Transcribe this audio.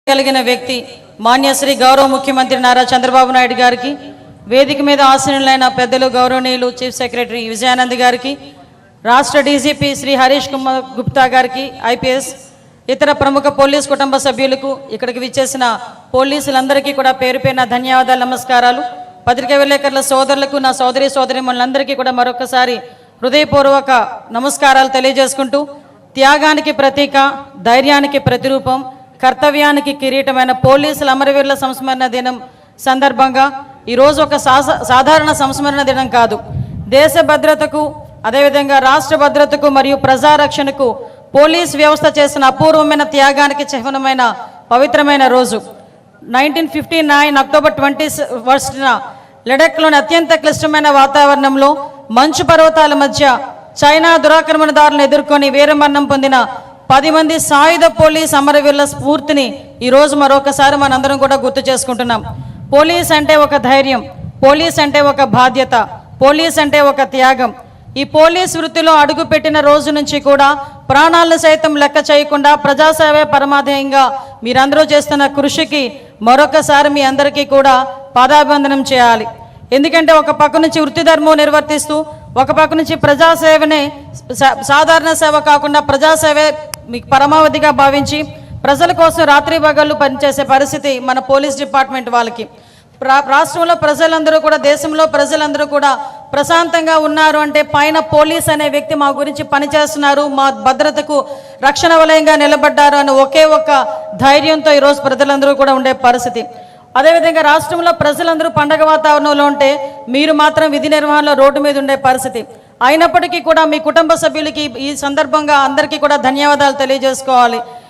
కలిగిన వ్యక్తి మాన్యశ్రీ గౌరవ ముఖ్యమంత్రి నారా చంద్రబాబు నాయుడు గారికి, వేదిక మీద ఆసీనులైన పెద్దలు గౌరవనీయులు చీఫ్ సెక్రటరీ విజయానంద్ గారికి, రాష్ట్ర డీజీపీ శ్రీ హరీష్ కుమార్ గుప్తా గారికి, ఐపీఎస్, ఇతర ప్రముఖ పోలీస్ కుటుంబ సభ్యులకు, ఇక్కడికి విచ్చేసిన పోలీసులందరికీ కూడా పేరు పేరున ధన్యవాదాలు, నమస్కారాలు. పత్రికా విలేకరుల సోదరులకు, నా సోదరీమణులందరికీ కూడా మరొకసారి హృదయపూర్వక నమస్కారాలు తెలియజేసుకుంటూ, త్యాగానికి ప్రతీక, ధైర్యానికి ప్రతిరూపం, కర్తవ్యానికి కిరీటమైన పోలీసుల అమరవీరుల సంస్మరణ దినం సందర్భంగా ఈరోజు ఒక సాధారణ సంస్మరణ దినం కాదు, దేశ భద్రతకు, అదేవిధంగా రాష్ట్ర భద్రతకు మరియు ప్రజారక్షణకు పోలీస్ వ్యవస్థ చేసిన అపూర్వమైన త్యాగానికి చిహ్నమైన పవిత్రమైన రోజు. 1959 అక్టోబర్ 21న లడఖ్లోని అత్యంత క్లిష్టమైన వాతావరణంలో మంచు పర్వతాల మధ్య చైనా దురాక్రమణదారులను ఎదుర్కొని వీరమరణం పొందిన 10 మంది సాయుధ పోలీస్ అమరవీరుల స్ఫూర్తిని ఈరోజు మరొకసారి మనందరం కూడా గుర్తు చేసుకుంటున్నాం. పోలీస్ అంటే ఒక ధైర్యం, పోలీస్ అంటే ఒక బాధ్యత, పోలీస్ అంటే ఒక త్యాగం. ఈ పోలీస్ వృత్తిలో అడుగుపెట్టిన రోజు నుంచి కూడా ప్రాణాలను సైతం లెక్క చేయకుండా ప్రజాసేవే పరమాధ్యేయంగా మీరందరూ చేస్తున్న కృషికి మరొకసారి మీ అందరికీ కూడా పాదాభివందనం చేయాలి. ఎందుకంటే ఒక పక్క నుంచి వృత్తి ధర్మం నిర్వర్తిస్తూ, ఒక పక్క నుంచి ప్రజాసేవనే సాధారణ సేవ కాకుండా ప్రజాసేవే మీకు పరమావధిగా భావించి ప్రజల కోసం రాత్రి పగళ్ళు పనిచేసే పరిస్థితి మన పోలీస్ డిపార్ట్మెంట్ వాళ్ళకి. రాష్ట్రంలో ప్రజలందరూ కూడా, దేశంలో ప్రజలందరూ కూడా ప్రశాంతంగా ఉన్నారు అంటే పైన పోలీస్ అనే వ్యక్తి మా గురించి పనిచేస్తున్నారు, మా భద్రతకు రక్షణ వలయంగా నిలబడ్డారు అని ఒకే ఒక్క ధైర్యంతో ఈరోజు ప్రజలందరూ కూడా ఉండే పరిస్థితి. అదేవిధంగా రాష్ట్రంలో ప్రజలందరూ పండగ వాతావరణంలో ఉంటే మీరు మాత్రం విధి నిర్వహణలో రోడ్డు మీద ఉండే పరిస్థితి. అయినప్పటికీ కూడా మీ కుటుంబ సభ్యులకి ఈ సందర్భంగా అందరికీ కూడా ధన్యవాదాలు తెలియజేసుకోవాలి.